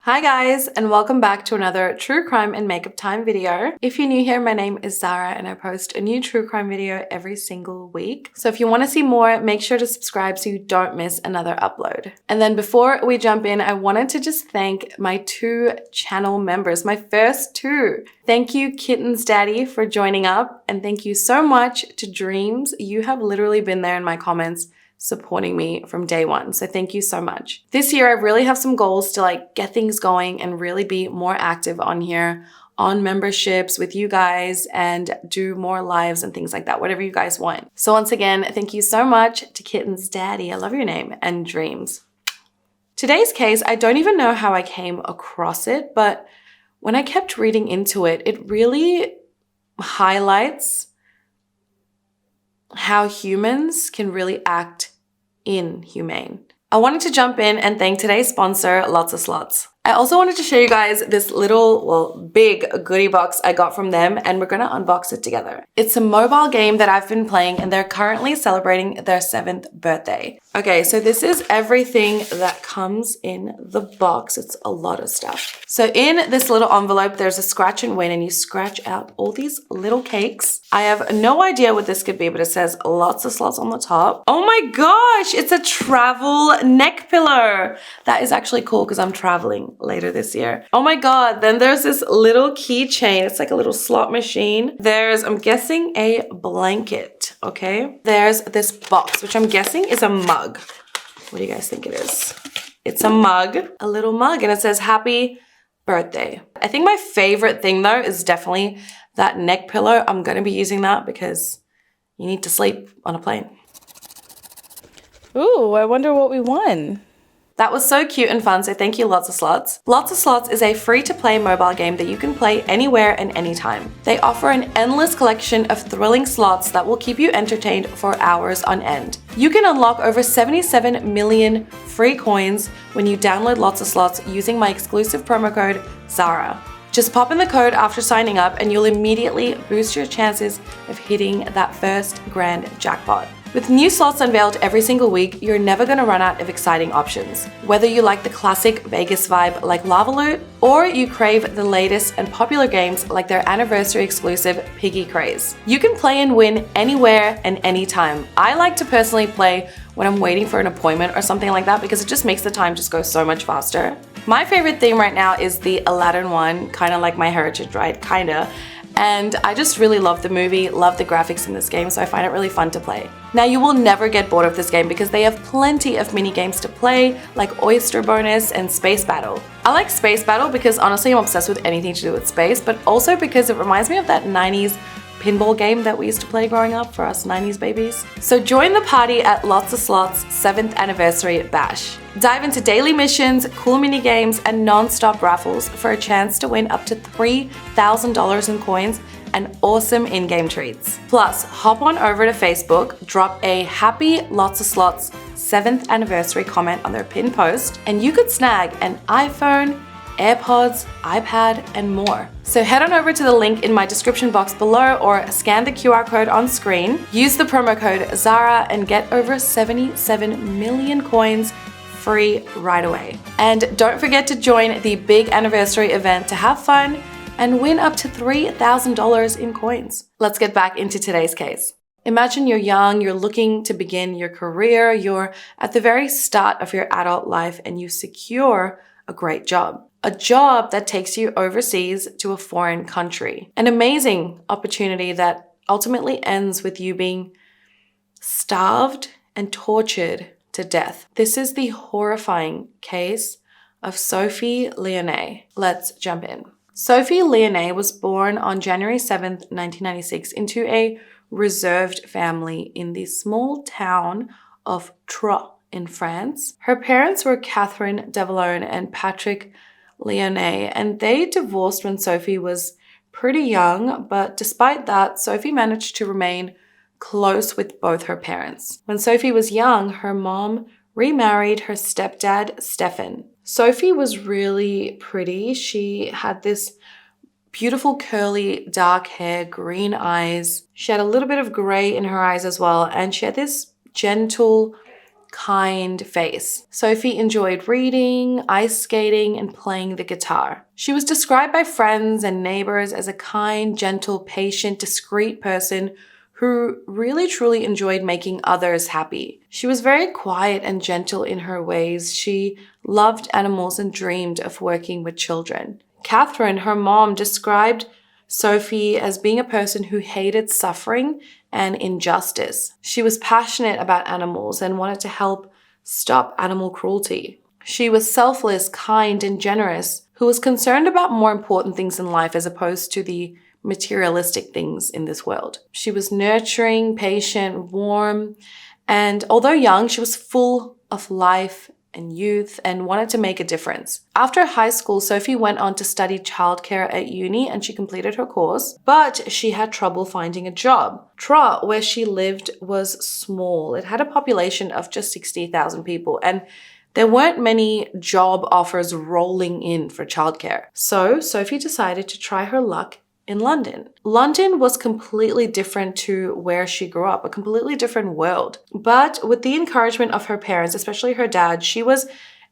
Hi guys, and welcome back to another true crime and makeup time video. If you're new here, my name is Zara and I post a new true crime video every single week. So if you want to see more, make sure to subscribe so you don't miss another upload. And then before we jump in, I wanted to just thank my 2 channel members, my first 2. Thank you, Kitten's Daddy, for joining up, and thank you so much to Dreams. You have literally been there in my comments supporting me from day one. So thank you so much. This year, I really have some goals to get things going and really be more active on here, on memberships with you guys, and do more lives and things like that, whatever you guys want. So once again, thank you so much to Kitten's Daddy, I love your name, and Dreams. Today's case, I don't even know how I came across it, but when I kept reading into it, it really highlights how humans can really act inhumane. I wanted to jump in and thank today's sponsor, LotsaSlots. I also wanted to show you guys this big goodie box I got from them, and we're gonna unbox it together. It's a mobile game that I've been playing, and they're currently celebrating their 7th birthday. Okay, so this is everything that comes in the box. It's a lot of stuff. So in this little envelope, there's a scratch and win, and you scratch out all these little cakes. I have no idea what this could be, but it says LotsaSlots on the top. Oh my gosh, it's a travel neck pillow. That is actually cool because I'm traveling later this year. Oh my god, then there's this little keychain. It's like a little slot machine. There's, I'm guessing, a blanket, okay? There's this box, which I'm guessing is a mug. What do you guys think it is? It's a mug, a little mug, and it says happy birthday. I think my favorite thing though is definitely that neck pillow. I'm gonna be using that because you need to sleep on a plane. Ooh, I wonder what we won. That was so cute and fun, so thank you, LotsaSlots. LotsaSlots is a free-to-play mobile game that you can play anywhere and anytime. They offer an endless collection of thrilling slots that will keep you entertained for hours on end. You can unlock over 77 million free coins when you download LotsaSlots using my exclusive promo code ZARA. Just pop in the code after signing up and you'll immediately boost your chances of hitting that first grand jackpot. With new slots unveiled every single week, you're never going to run out of exciting options. Whether you like the classic Vegas vibe like Lava Loot, or you crave the latest and popular games like their anniversary exclusive Piggy Craze. You can play and win anywhere and anytime. I like to personally play when I'm waiting for an appointment or something like that because it just makes the time just go so much faster. My favorite theme right now is the Aladdin one, kind of like my heritage, right? Kinda. And I just really love the movie, love the graphics in this game, so I find it really fun to play. Now, you will never get bored of this game because they have plenty of mini games to play, like Oyster Bonus and Space Battle. I like Space Battle because honestly I'm obsessed with anything to do with space, but also because it reminds me of that 90s pinball game that we used to play growing up for us 90s babies. So join the party at LotsaSlots 7th anniversary bash. Dive into daily missions, cool mini games, and non-stop raffles for a chance to win up to $3,000 in coins and awesome in-game treats. Plus, hop on over to Facebook, drop a happy LotsaSlots 7th anniversary comment on their pinned post, and you could snag an iPhone, AirPods, iPad, and more. So head on over to the link in my description box below or scan the QR code on screen, use the promo code ZARA and get over 77 million coins free right away. And don't forget to join the big anniversary event to have fun and win up to $3,000 in coins. Let's get back into today's case. Imagine you're young, you're looking to begin your career, you're at the very start of your adult life and you secure a great job. A job that takes you overseas to a foreign country. An amazing opportunity that ultimately ends with you being starved and tortured to death. This is the horrifying case of Sophie Lionnet. Let's jump in. Sophie Lionnet was born on January 7th, 1996 into a reserved family in the small town of Troyes in France. Her parents were Catherine Develone and Patrick Lionnet, and they divorced when Sophie was pretty young, but despite that, Sophie managed to remain close with both her parents. When Sophie was young, her mom remarried her stepdad, Stefan. Sophie was really pretty. She had this beautiful curly dark hair, green eyes. She had a little bit of gray in her eyes as well, and she had this gentle kind face. Sophie enjoyed reading, ice skating, and playing the guitar. She was described by friends and neighbors as a kind, gentle, patient, discreet person who really truly enjoyed making others happy. She was very quiet and gentle in her ways. She loved animals and dreamed of working with children. Catherine, her mom, described Sophie as being a person who hated suffering and injustice. She was passionate about animals and wanted to help stop animal cruelty. She was selfless, kind, and generous, who was concerned about more important things in life as opposed to the materialistic things in this world. She was nurturing, patient, warm, and although young, she was full of life and youth and wanted to make a difference. After high school, Sophie went on to study childcare at uni and she completed her course, but she had trouble finding a job. Tra, where she lived, was small. It had a population of just 60,000 people and there weren't many job offers rolling in for childcare. So Sophie decided to try her luck in London. London was completely different to where she grew up, a completely different world. But with the encouragement of her parents, especially her dad, she was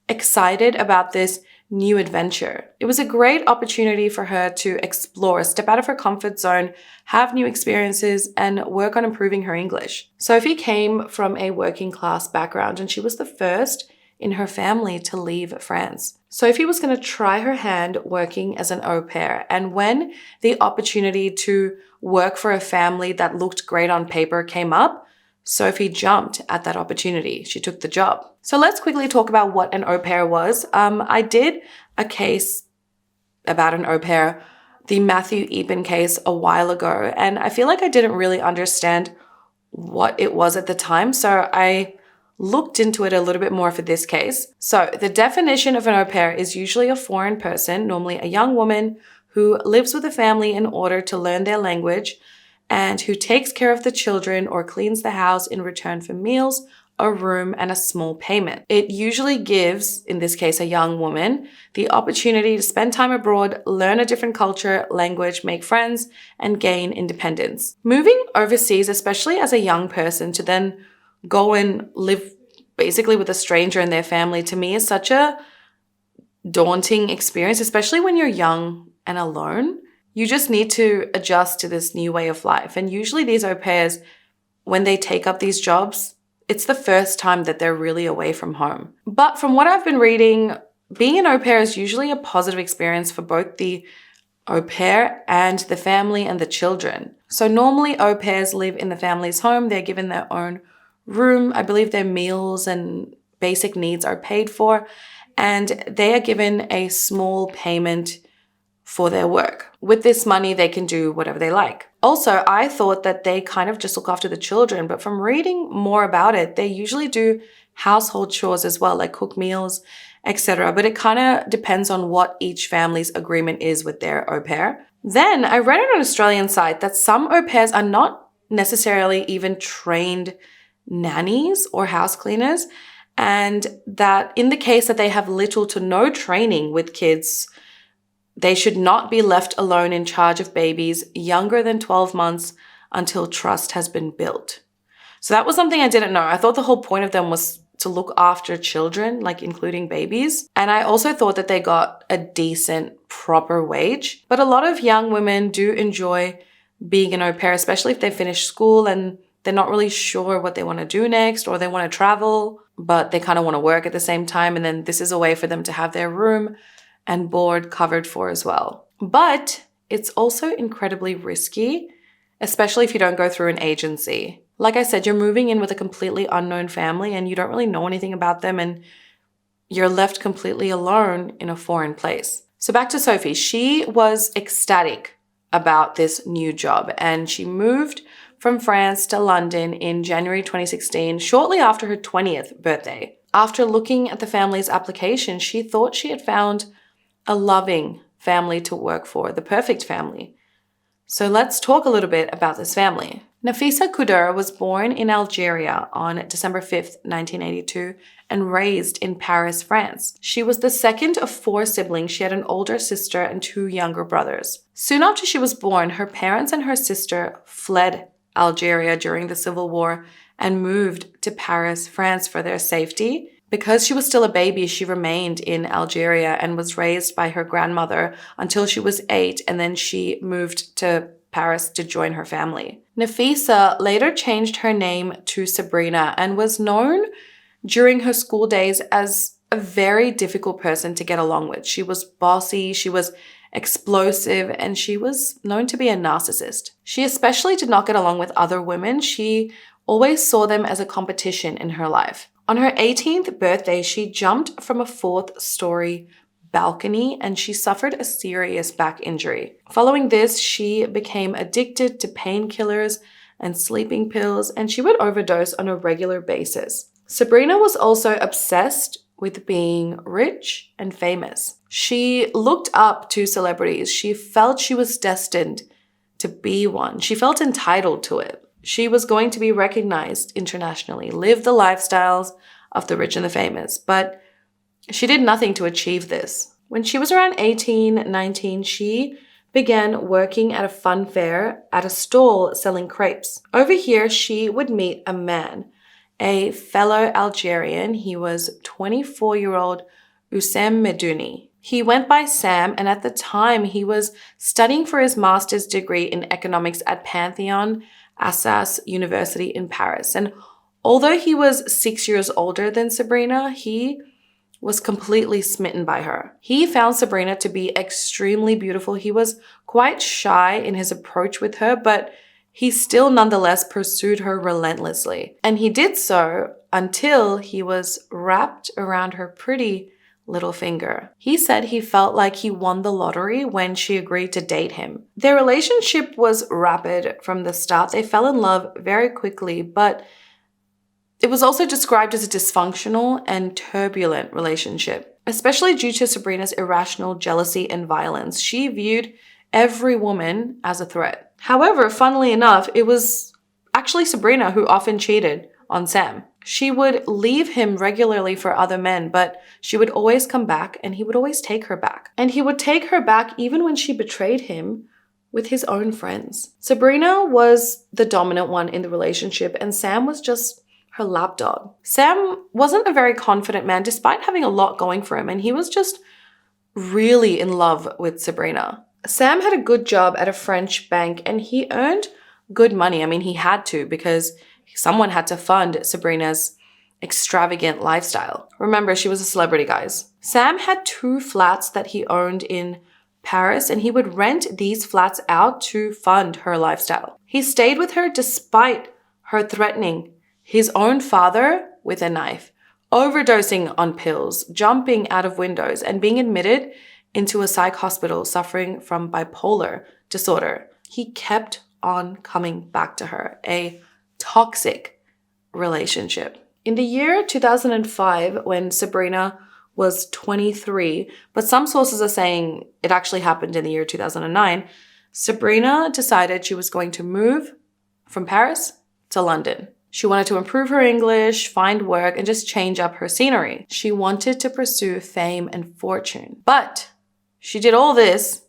excited about this new adventure. It was a great opportunity for her to explore, step out of her comfort zone, have new experiences, and work on improving her English. Sophie came from a working class background, and she was the first in her family to leave France. Sophie was going to try her hand working as an au pair, and when the opportunity to work for a family that looked great on paper came up, Sophie jumped at that opportunity. She took the job. So let's quickly talk about what an au pair was. I did a case about an au pair, the Matthew Epen case, a while ago, and I feel like I didn't really understand what it was at the time, so I looked into it a little bit more for this case. So the definition of an au pair is usually a foreign person, normally a young woman who lives with a family in order to learn their language and who takes care of the children or cleans the house in return for meals, a room, and a small payment. It usually gives, in this case, a young woman, the opportunity to spend time abroad, learn a different culture, language, make friends, and gain independence. Moving overseas, especially as a young person, to then go and live basically with a stranger and their family, to me is such a daunting experience, especially when you're young and alone. You just need to adjust to this new way of life. And usually these au pairs, when they take up these jobs, it's the first time that they're really away from home. But from what I've been reading, being an au pair is usually a positive experience for both the au pair and the family and the children. So normally au pairs live in the family's home. They're given their own room. I believe their meals and basic needs are paid for, and they are given a small payment for their work. With this money, they can do whatever they like. Also, I thought that they kind of just look after the children, but from reading more about it, they usually do household chores as well, like cook meals, etc. But it kind of depends on what each family's agreement is with their au pair. Then I read on an Australian site that some au pairs are not necessarily even trained nannies or house cleaners, and that in the case that they have little to no training with kids, they should not be left alone in charge of babies younger than 12 months until trust has been built. So that was something I didn't know. I thought the whole point of them was to look after children, like including babies. And I also thought that they got a decent, proper wage. But a lot of young women do enjoy being an au pair, especially if they finish school and they're not really sure what they want to do next, or they want to travel, but they kind of want to work at the same time. And then this is a way for them to have their room and board covered for as well. But it's also incredibly risky, especially if you don't go through an agency. Like I said, you're moving in with a completely unknown family and you don't really know anything about them, and you're left completely alone in a foreign place. So back to Sophie. She was ecstatic about this new job, and she moved from France to London in January 2016, shortly after her 20th birthday. After looking at the family's application, she thought she had found a loving family to work for, the perfect family. So let's talk a little bit about this family. Nafisa Kouder was born in Algeria on December 5th, 1982, and raised in Paris, France. She was the second of 4 siblings. She had an older sister and 2 younger brothers. Soon after she was born, her parents and her sister fled Algeria during the civil war and moved to Paris, France for their safety. Because she was still a baby, she remained in Algeria and was raised by her grandmother until she was 8, and then she moved to Paris to join her family. Nafisa later changed her name to Sabrina and was known during her school days as a very difficult person to get along with. She was bossy, she was explosive, and she was known to be a narcissist. She especially did not get along with other women. She always saw them as a competition in her life. On her 18th birthday, she jumped from a 4th-story balcony and she suffered a serious back injury. Following this, she became addicted to painkillers and sleeping pills, and she would overdose on a regular basis. Sabrina was also obsessed with being rich and famous. She looked up to celebrities. She felt she was destined to be one. She felt entitled to it. She was going to be recognized internationally, live the lifestyles of the rich and the famous, but she did nothing to achieve this. When she was around 18, 19, she began working at a fun fair at a stall selling crepes. Over here, she would meet a man, a fellow Algerian. He was 24-year-old Oussem Medouni. He went by Sam, and at the time, he was studying for his master's degree in economics at Pantheon Assas University in Paris. And although he was 6 years older than Sabrina, he was completely smitten by her. He found Sabrina to be extremely beautiful. He was quite shy in his approach with her, but he still nonetheless pursued her relentlessly. And he did so until he was wrapped around her pretty little finger. He said he felt like he won the lottery when she agreed to date him. Their relationship was rapid from the start. They fell in love very quickly, but it was also described as a dysfunctional and turbulent relationship, especially due to Sabrina's irrational jealousy and violence. She viewed every woman as a threat. However, funnily enough, it was actually Sabrina who often cheated on Sam. She would leave him regularly for other men, but she would always come back and he would always take her back. And he would take her back even when she betrayed him with his own friends. Sabrina was the dominant one in the relationship and Sam was just her lapdog. Sam wasn't a very confident man despite having a lot going for him, and he was just really in love with Sabrina. Sam had a good job at a French bank and he earned good money. I mean, he had to because someone had to fund Sabrina's extravagant lifestyle. Remember, she was a celebrity, guys. Sam had 2 flats that he owned in Paris, and he would rent these flats out to fund her lifestyle. He stayed with her despite her threatening his own father with a knife, overdosing on pills, jumping out of windows, and being admitted into a psych hospital suffering from bipolar disorder. He kept on coming back to her. A toxic relationship. In the year 2005, when Sabrina was 23, but some sources are saying it actually happened in the year 2009, Sabrina decided she was going to move from Paris to London. She wanted to improve her English, find work, and just change up her scenery. She wanted to pursue fame and fortune. But she did all this.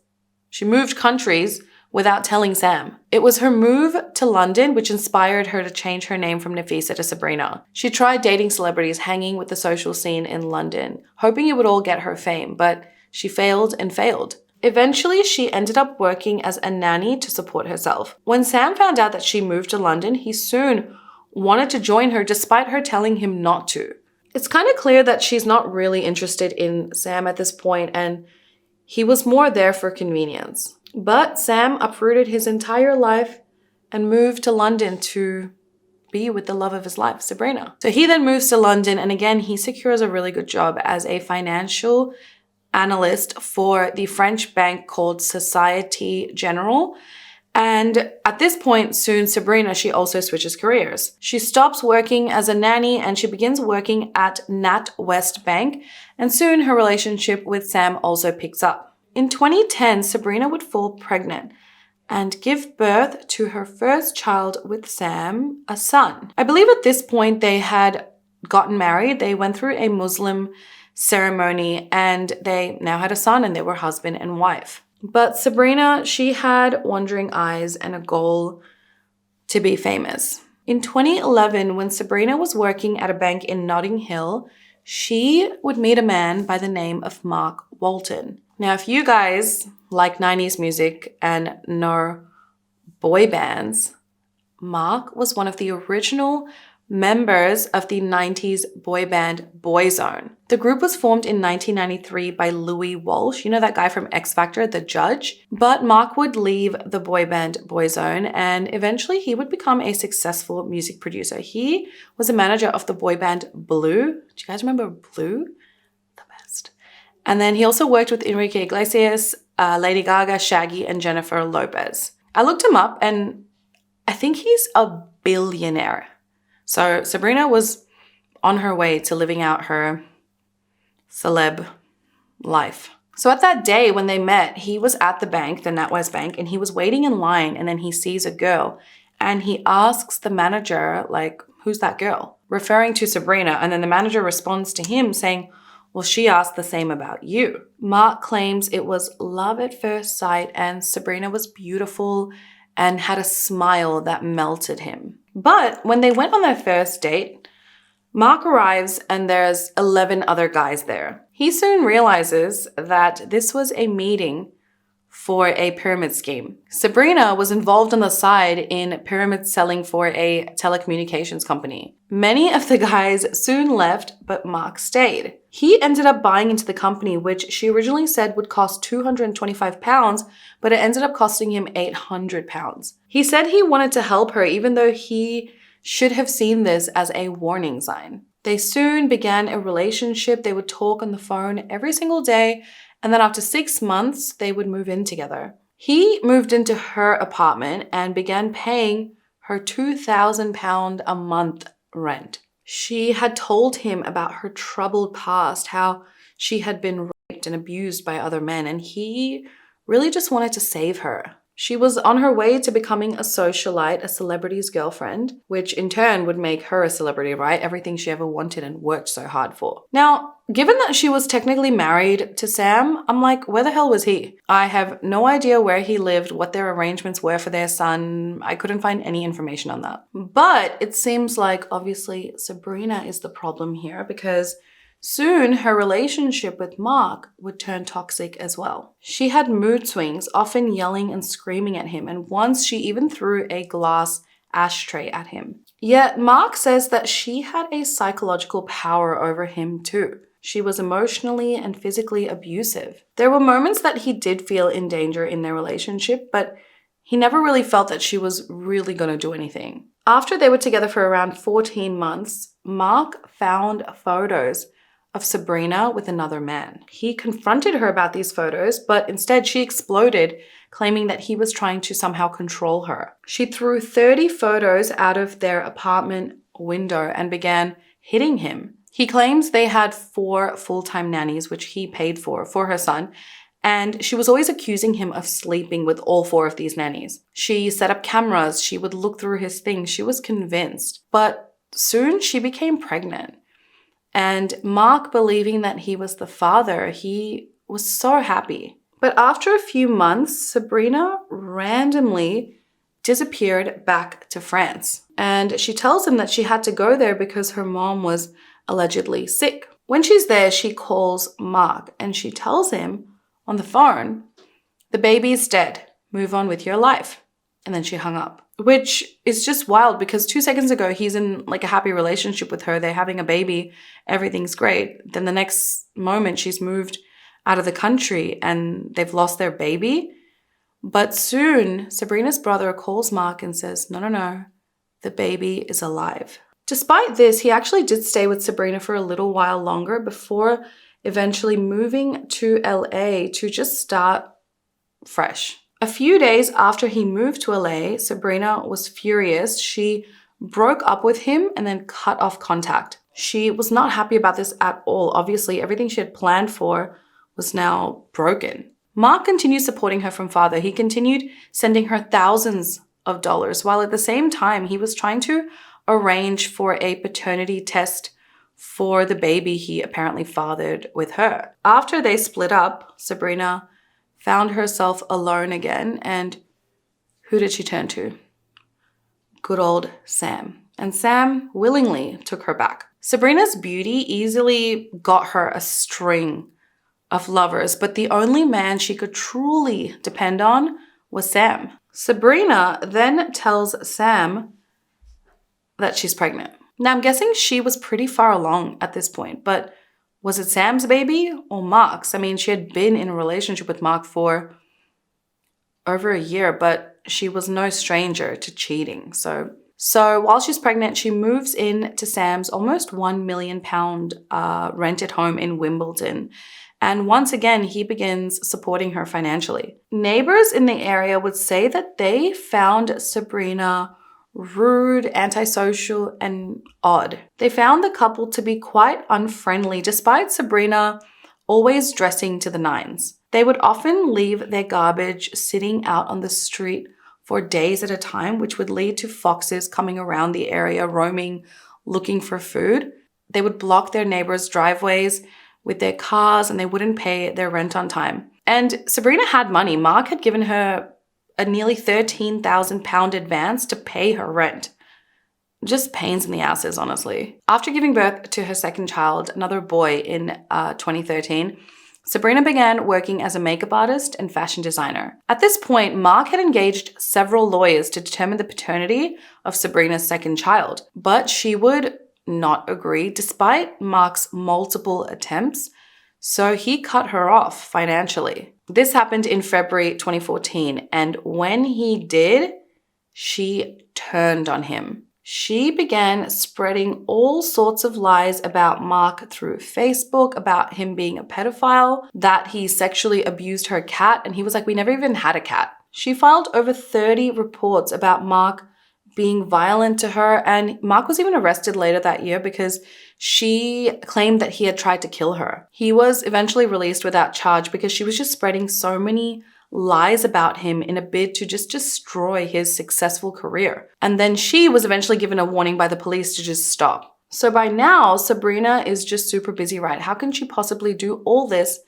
She moved countries without telling Sam. It was her move to London which inspired her to change her name from Nafisa to Sabrina. She tried dating celebrities, hanging with the social scene in London, hoping it would all get her fame, but she failed and failed. Eventually, she ended up working as a nanny to support herself. When Sam found out that she moved to London, he soon wanted to join her despite her telling him not to. It's kind of clear that she's not really interested in Sam at this point, and he was more there for convenience. But Sam uprooted his entire life and moved to London to be with the love of his life, Sabrina. So he then moves to London, and again, he secures a really good job as a financial analyst for the French bank called Société Générale. And at this point, soon Sabrina, she also switches careers. She stops working as a nanny and she begins working at NatWest Bank, and soon her relationship with Sam also picks up. In 2010, Sabrina would fall pregnant and give birth to her first child with Sam, a son. I believe at this point they had gotten married. They went through a Muslim ceremony and they now had a son, and they were husband and wife. But Sabrina, she had wandering eyes and a goal to be famous. In 2011, when Sabrina was working at a bank in Notting Hill, she would meet a man by the name of Mark Walton. Now, if you guys like 90s music and know boy bands, Mark was one of the original members of the 90s boy band Boyzone. The group was formed in 1993 by Louis Walsh, you know that guy from X Factor, the judge? But Mark would leave the boy band Boyzone and eventually he would become a successful music producer. He was a manager of the boy band Blue. Do you guys remember Blue? The best. And then he also worked with Enrique Iglesias, Lady Gaga, Shaggy, and Jennifer Lopez. I looked him up and I think he's a billionaire. So Sabrina was on her way to living out her celeb life. So at that day when they met, he was at the bank, the NatWest Bank, and he was waiting in line and then he sees a girl and he asks the manager, like, who's that girl? Referring to Sabrina. And then the manager responds to him saying, well, she asked the same about you. Mark claims it was love at first sight and Sabrina was beautiful and had a smile that melted him. But when they went on their first date, Mark arrives and there's 11 other guys there. He soon realizes that this was a meeting for a pyramid scheme. Sabrina was involved on the side in pyramid selling for a telecommunications company. Many of the guys soon left, but Mark stayed. He ended up buying into the company, which she originally said would cost £225, but it ended up costing him £800. He said he wanted to help her, even though he should have seen this as a warning sign. They soon began a relationship. They would talk on the phone every single day, and then after 6 months, they would move in together. He moved into her apartment and began paying her £2,000 a month rent. She had told him about her troubled past, how she had been raped and abused by other men, and he really just wanted to save her. She was on her way to becoming a socialite, a celebrity's girlfriend, which in turn would make her a celebrity, right? Everything she ever wanted and worked so hard for. Now, given that she was technically married to Sam, I'm like, where the hell was he? I have no idea where he lived, what their arrangements were for their son. I couldn't find any information on that. But it seems like obviously Sabrina is the problem here because soon, her relationship with Mark would turn toxic as well. She had mood swings, often yelling and screaming at him, and once she even threw a glass ashtray at him. Yet Mark says that she had a psychological power over him too. She was emotionally and physically abusive. There were moments that he did feel in danger in their relationship, but he never really felt that she was really going to do anything. After they were together for around 14 months, Mark found photos of Sabrina with another man. He confronted her about these photos, but instead she exploded, claiming that he was trying to somehow control her. She threw 30 photos out of their apartment window and began hitting him. He claims they had 4 full-time nannies, which he paid for her son, and she was always accusing him of sleeping with all 4 of these nannies. She set up cameras, she would look through his things, she was convinced. But soon she became pregnant. And Mark, believing that he was the father, he was so happy. But after a few months, Sabrina randomly disappeared back to France. And she tells him that she had to go there because her mom was allegedly sick. When she's there, she calls Mark and she tells him on the phone, the baby is dead. Move on with your life. And then she hung up. Which is just wild because 2 seconds ago, he's in like a happy relationship with her. They're having a baby. Everything's great. Then the next moment she's moved out of the country and they've lost their baby. But soon Sabrina's brother calls Mark and says, no, the baby is alive. Despite this, he actually did stay with Sabrina for a little while longer before eventually moving to LA to just start fresh. A few days after he moved to LA, Sabrina was furious. She broke up with him and then cut off contact. She was not happy about this at all. Obviously, everything she had planned for was now broken. Mark continued supporting her from father. He continued sending her thousands of dollars, while at the same time, he was trying to arrange for a paternity test for the baby he apparently fathered with her. After they split up, Sabrina found herself alone again, and who did she turn to? good old Sam. And Sam willingly took her back. Sabrina's beauty easily got her a string of lovers, but the only man she could truly depend on was Sam. Sabrina then tells Sam that she's pregnant. Now, I'm guessing she was pretty far along at this point, but was it Sam's baby or Mark's? I mean, she had been in a relationship with Mark for over a year, but she was no stranger to cheating. So while she's pregnant, she moves in to Sam's almost £1 million rented home in Wimbledon. And once again, he begins supporting her financially. Neighbors in the area would say that they found Sabrina rude, antisocial, and odd. They found the couple to be quite unfriendly, despite Sabrina always dressing to the nines. They would often leave their garbage sitting out on the street for days at a time, which would lead to foxes coming around the area, roaming, looking for food. They would block their neighbors' driveways with their cars, and they wouldn't pay their rent on time. And Sabrina had money. Mark had given her a nearly £13,000 advance to pay her rent. Just pains in the asses, honestly. After giving birth to her second child, another boy, in 2013, Sabrina began working as a makeup artist and fashion designer. At this point, Mark had engaged several lawyers to determine the paternity of Sabrina's second child, but she would not agree despite Mark's multiple attempts, so he cut her off financially. This happened in February 2014, and when he did, she turned on him. She began spreading all sorts of lies about Mark through Facebook, about him being a pedophile, that he sexually abused her cat, and he was like, we never even had a cat. She filed over 30 reports about Mark being violent to her, and Mark was even arrested later that year because she claimed that he had tried to kill her. He was eventually released without charge because she was just spreading so many lies about him in a bid to just destroy his successful career. And then she was eventually given a warning by the police to just stop. So by now, Sabrina is just super busy, right? How can she possibly do all this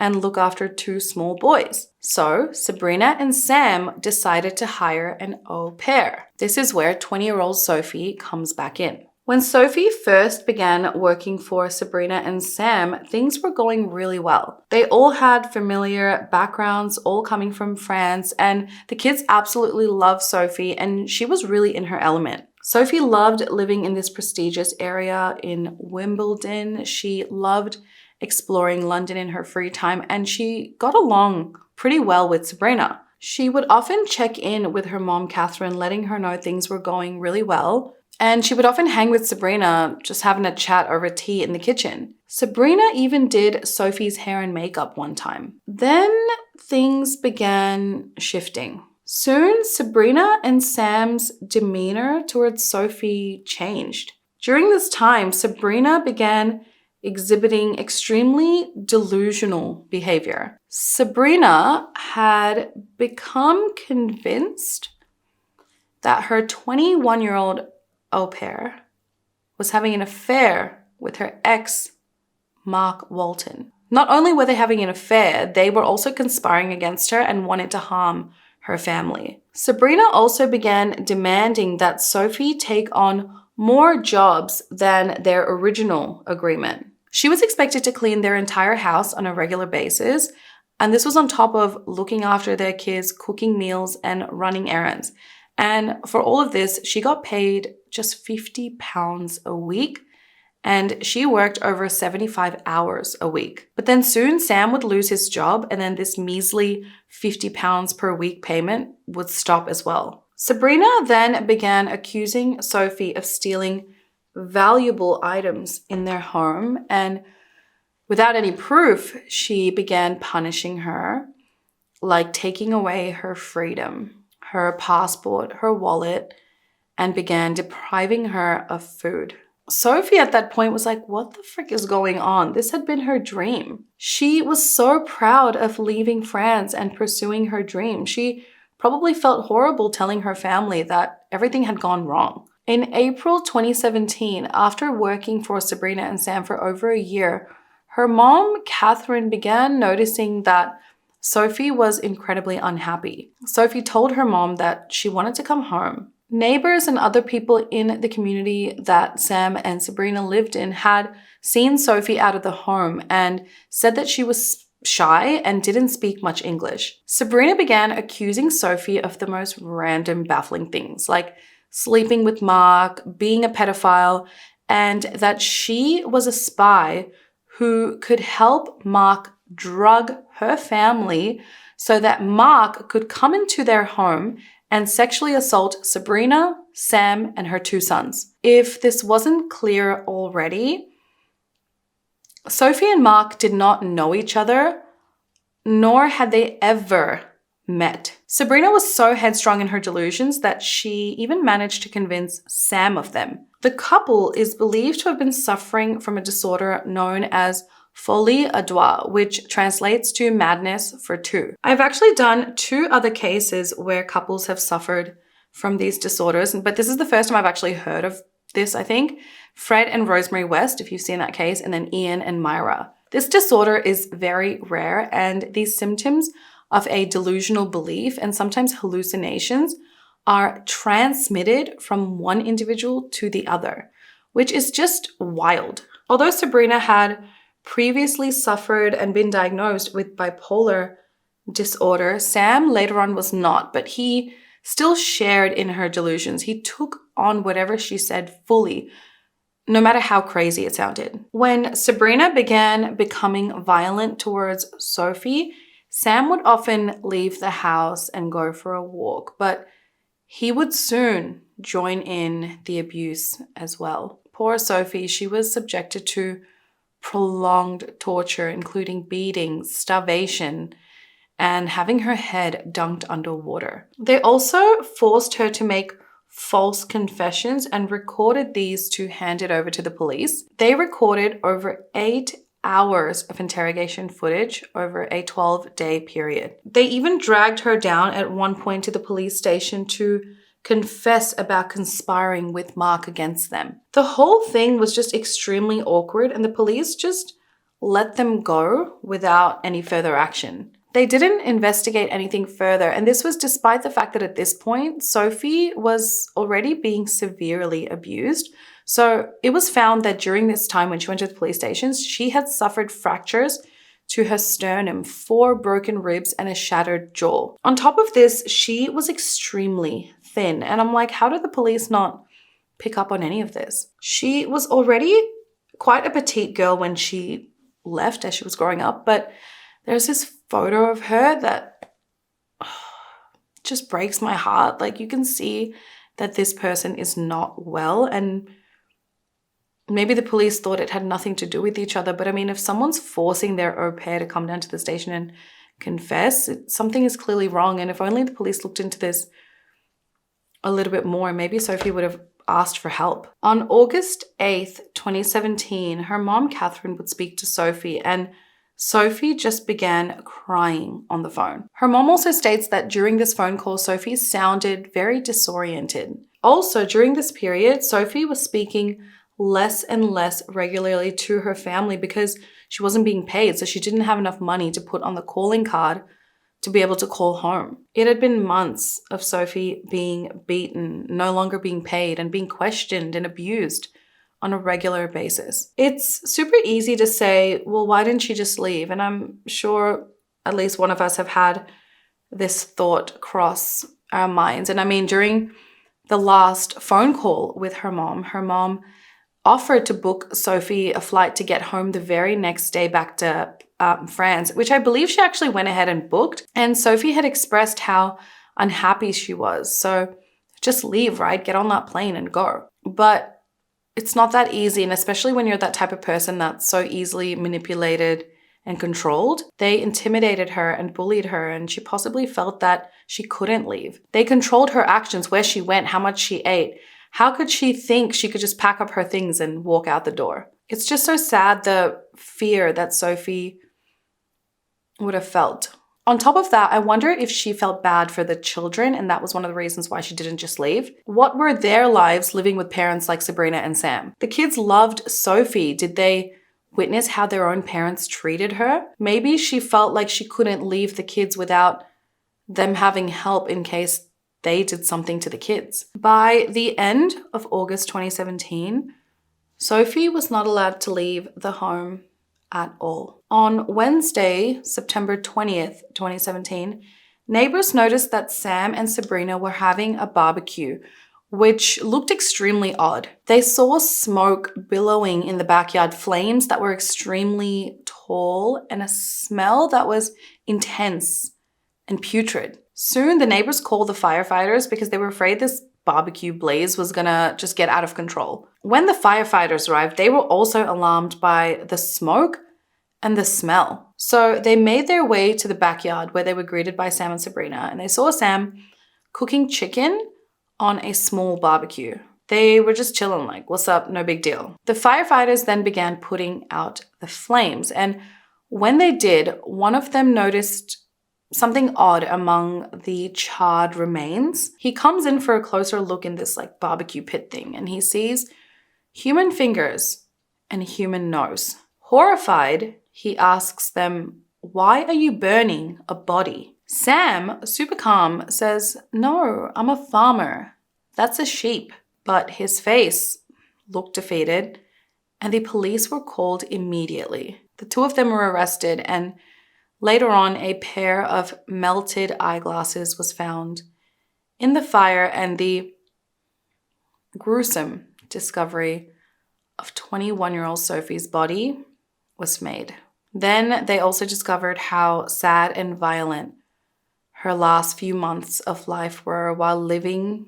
and look after two small boys? So Sabrina and Sam decided to hire an au pair. This is where 20-year-old Sophie comes back in. When Sophie first began working for Sabrina and Sam, things were going really well. They all had familiar backgrounds, all coming from France, and the kids absolutely loved Sophie, and she was really in her element. Sophie loved living in this prestigious area in Wimbledon. She loved exploring London in her free time, and she got along pretty well with Sabrina. She would often check in with her mom, Catherine, letting her know things were going really well. And she would often hang with Sabrina, just having a chat over tea in the kitchen. Sabrina even did Sophie's hair and makeup one time. Then things began shifting. Soon, Sabrina and Sam's demeanor towards Sophie changed. During this time, Sabrina began exhibiting extremely delusional behavior. Sabrina had become convinced that her 21-year-old au pair was having an affair with her ex, Mark Walton. Not only were they having an affair, they were also conspiring against her and wanted to harm her family. Sabrina also began demanding that Sophie take on more jobs than their original agreement. She was expected to clean their entire house on a regular basis, and this was on top of looking after their kids, cooking meals, and running errands. And for all of this, she got paid just £50 a week, and she worked over 75 hours a week. But then soon Sam would lose his job, and then this measly £50 per week payment would stop as well. Sabrina then began accusing Sophie of stealing valuable items in their home, and without any proof, she began punishing her, like taking away her freedom, her passport, her wallet, and began depriving her of food. Sophie at that point was like, what the frick is going on? This had been her dream. She was so proud of leaving France and pursuing her dream. She probably felt horrible telling her family that everything had gone wrong. In April 2017, after working for Sabrina and Sam for over a year, her mom, Catherine, began noticing that Sophie was incredibly unhappy. Sophie told her mom that she wanted to come home. Neighbors and other people in the community that Sam and Sabrina lived in had seen Sophie out of the home and said that she was shy and didn't speak much English. Sabrina began accusing Sophie of the most random, baffling things, like sleeping with Mark, being a pedophile, and that she was a spy who could help Mark drug her family so that Mark could come into their home and sexually assault Sabrina, Sam, and her 2 sons. If this wasn't clear already, Sophie and Mark did not know each other, nor had they ever met. Sabrina was so headstrong in her delusions that she even managed to convince Sam of them. The couple is believed to have been suffering from a disorder known as folie à deux, which translates to madness for two. I've actually done 2 other cases where couples have suffered from these disorders, but this is the first time I've actually heard of this, I think. Fred and Rosemary West, if you've seen that case, and then Ian and Myra. This disorder is very rare, and these symptoms of a delusional belief and sometimes hallucinations are transmitted from one individual to the other, which is just wild. Although Sabrina had previously suffered and been diagnosed with bipolar disorder, Sam later on was not, but he still shared in her delusions. He took on whatever she said fully, no matter how crazy it sounded. When Sabrina began becoming violent towards Sophie, Sam would often leave the house and go for a walk, but he would soon join in the abuse as well. Poor Sophie, she was subjected to prolonged torture, including beatings, starvation, and having her head dunked underwater. They also forced her to make false confessions and recorded these to hand it over to the police. They recorded over 8 hours of interrogation footage over a 12-day period. They even dragged her down at one point to the police station to confess about conspiring with Mark against them. The whole thing was just extremely awkward, and the police just let them go without any further action. They didn't investigate anything further, and this was despite the fact that at this point, Sophie was already being severely abused. So it was found that during this time when she went to the police stations, she had suffered fractures to her sternum, 4 broken ribs, and a shattered jaw. On top of this, she was extremely thin. And I'm like, how did the police not pick up on any of this? She was already quite a petite girl when she left as she was growing up, but there's this photo of her that just breaks my heart. Like, you can see that this person is not well, and maybe the police thought it had nothing to do with each other, but I mean, if someone's forcing their au pair to come down to the station and confess, something is clearly wrong. And if only the police looked into this a little bit more, maybe Sophie would have asked for help. On August 8th, 2017, her mom, Catherine, would speak to Sophie, and Sophie just began crying on the phone. Her mom also states that during this phone call, Sophie sounded very disoriented. Also, during this period, Sophie was speaking less and less regularly to her family because she wasn't being paid, so she didn't have enough money to put on the calling card to be able to call home. It had been months of Sophie being beaten, no longer being paid, and being questioned and abused on a regular basis. It's super easy to say, well, why didn't she just leave? And I'm sure at least one of us have had this thought cross our minds. And I mean, during the last phone call with her mom offered to book Sophie a flight to get home the very next day back to France, which I believe she actually went ahead and booked. And Sophie had expressed how unhappy she was. So just leave, right? Get on that plane and go. But it's not that easy. And especially when you're that type of person that's so easily manipulated and controlled, they intimidated her and bullied her, and she possibly felt that she couldn't leave. They controlled her actions, where she went, how much she ate. How could she think she could just pack up her things and walk out the door? It's just so sad, the fear that Sophie would have felt. On top of that, I wonder if she felt bad for the children, and that was one of the reasons why she didn't just leave. What were their lives living with parents like Sabrina and Sam? The kids loved Sophie. Did they witness how their own parents treated her? Maybe she felt like she couldn't leave the kids without them having help in case they did something to the kids. By the end of August 2017, Sophie was not allowed to leave the home at all. On Wednesday, September 20th, 2017, neighbors noticed that Sam and Sabrina were having a barbecue, which looked extremely odd. They saw smoke billowing in the backyard, flames that were extremely tall, and a smell that was intense and putrid. Soon, the neighbors called the firefighters because they were afraid this barbecue blaze was gonna just get out of control. When the firefighters arrived, they were also alarmed by the smoke and the smell. So they made their way to the backyard where they were greeted by Sam and Sabrina, and they saw Sam cooking chicken on a small barbecue. They were just chilling, like, what's up? No big deal. The firefighters then began putting out the flames, and when they did, one of them noticed something odd among the charred remains. He comes in for a closer look in this like barbecue pit thing, and he sees human fingers and a human nose. Horrified, he asks them, "Why are you burning a body?" Sam, super calm, says, "No, I'm a farmer. That's a sheep." But his face looked defeated, and the police were called immediately. The two of them were arrested, and later on, a pair of melted eyeglasses was found in the fire, and the gruesome discovery of 21-year-old Sophie's body was made. Then they also discovered how sad and violent her last few months of life were while living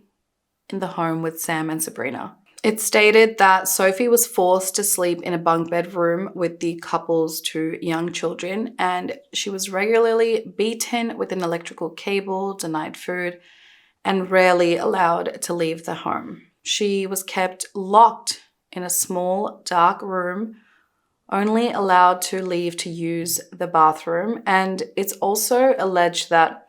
in the home with Sam and Sabrina. It stated that Sophie was forced to sleep in a bunk bed room with the couple's two young children, and she was regularly beaten with an electrical cable, denied food, and rarely allowed to leave the home. She was kept locked in a small, dark room, only allowed to leave to use the bathroom, and it's also alleged that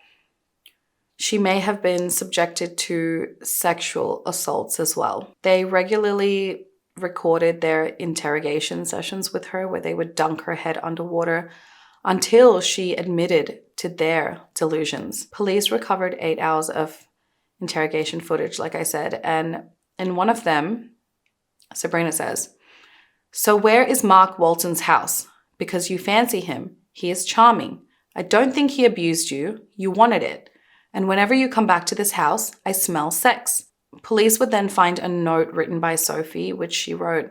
she may have been subjected to sexual assaults as well. They regularly recorded their interrogation sessions with her where they would dunk her head underwater until she admitted to their delusions. Police recovered 8 hours of interrogation footage, like I said, and in one of them, Sabrina says, "So where is Mark Walton's house? Because you fancy him. He is charming. I don't think he abused you. You wanted it. And whenever you come back to this house, I smell sex." Police would then find a note written by Sophie, which she wrote,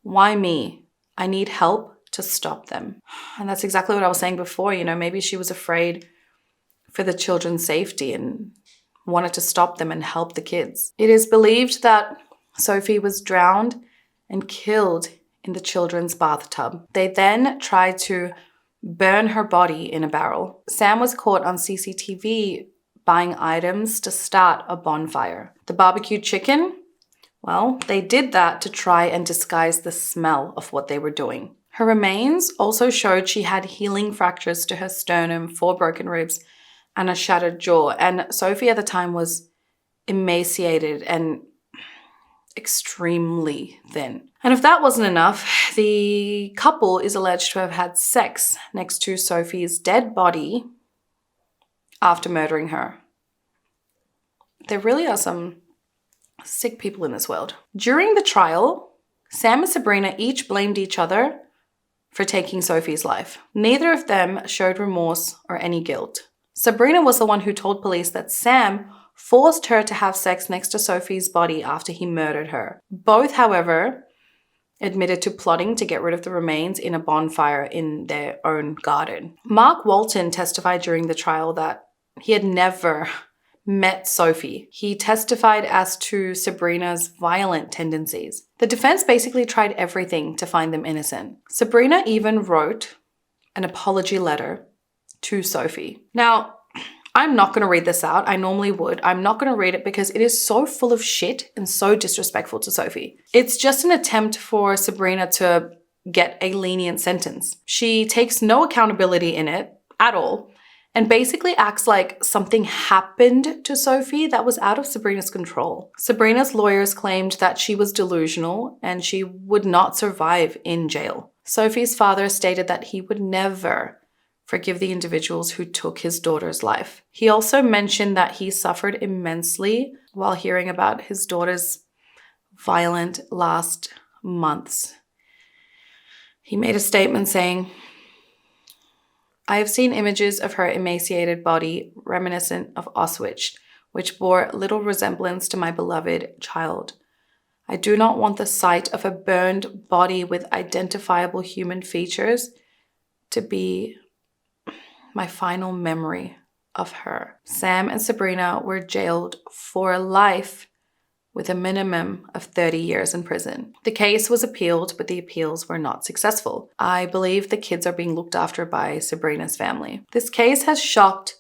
"Why me? I need help to stop them." And that's exactly what I was saying before. Maybe she was afraid for the children's safety and wanted to stop them and help the kids. It is believed that Sophie was drowned and killed in the children's bathtub. They then tried to burn her body in a barrel. Sam was caught on CCTV buying items to start a bonfire. The barbecue chicken, well, they did that to try and disguise the smell of what they were doing. Her remains also showed she had healing fractures to her sternum, 4 broken ribs, and a shattered jaw. And Sophie at the time was emaciated and extremely thin. And if that wasn't enough, the couple is alleged to have had sex next to Sophie's dead body after murdering her. There really are some sick people in this world. During the trial, Sam and Sabrina each blamed each other for taking Sophie's life. Neither of them showed remorse or any guilt. Sabrina was the one who told police that Sam forced her to have sex next to Sophie's body after he murdered her. Both, however, admitted to plotting to get rid of the remains in a bonfire in their own garden. Mark Walton testified during the trial that he had never met Sophie. He testified as to Sabrina's violent tendencies. The defense basically tried everything to find them innocent. Sabrina even wrote an apology letter to Sophie. Now, I'm not going to read this out. I normally would. I'm not going to read it because it is so full of shit and so disrespectful to Sophie. It's just an attempt for Sabrina to get a lenient sentence. She takes no accountability in it at all and basically acts like something happened to Sophie that was out of Sabrina's control. Sabrina's lawyers claimed that she was delusional and she would not survive in jail. Sophie's father stated that he would never forgive the individuals who took his daughter's life. He also mentioned that he suffered immensely while hearing about his daughter's violent last months. He made a statement saying, "I have seen images of her emaciated body reminiscent of Auschwitz, which bore little resemblance to my beloved child. I do not want the sight of a burned body with identifiable human features to be my final memory of her." Sam and Sabrina were jailed for life with a minimum of 30 years in prison. The case was appealed, but the appeals were not successful. I believe the kids are being looked after by Sabrina's family. This case has shocked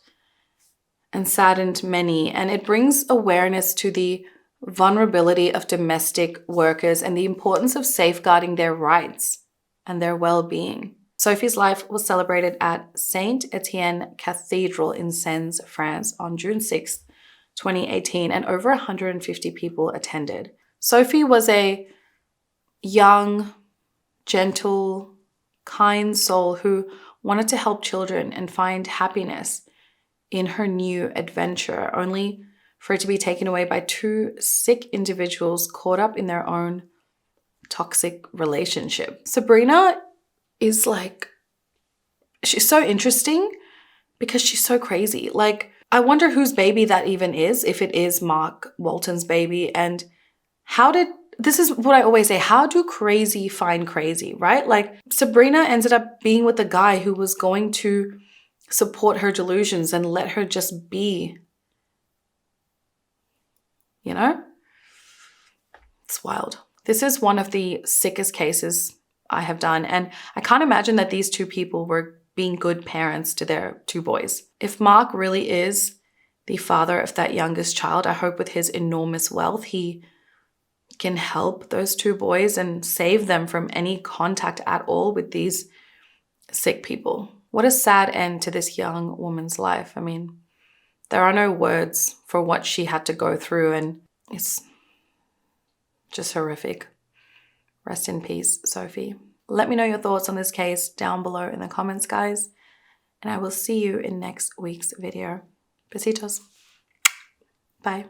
and saddened many, and it brings awareness to the vulnerability of domestic workers and the importance of safeguarding their rights and their well-being. Sophie's life was celebrated at Saint Etienne Cathedral in Sens, France on June 6th, 2018, and over 150 people attended. Sophie was a young, gentle, kind soul who wanted to help children and find happiness in her new adventure, only for it to be taken away by two sick individuals caught up in their own toxic relationship. Sabrina is she's so interesting because she's so crazy. I wonder whose baby that even is, if it is Mark Walton's baby, and this is what I always say, how do crazy find crazy, right? Sabrina ended up being with a guy who was going to support her delusions and let her just be. It's wild. This is one of the sickest cases I have done, and I can't imagine that these two people were being good parents to their two boys. If Mark really is the father of that youngest child, I hope with his enormous wealth, he can help those two boys and save them from any contact at all with these sick people. What a sad end to this young woman's life. I mean, there are no words for what she had to go through, and it's just horrific. Rest in peace, Sophie. Let me know your thoughts on this case down below in the comments, guys. And I will see you in next week's video. Besitos. Bye.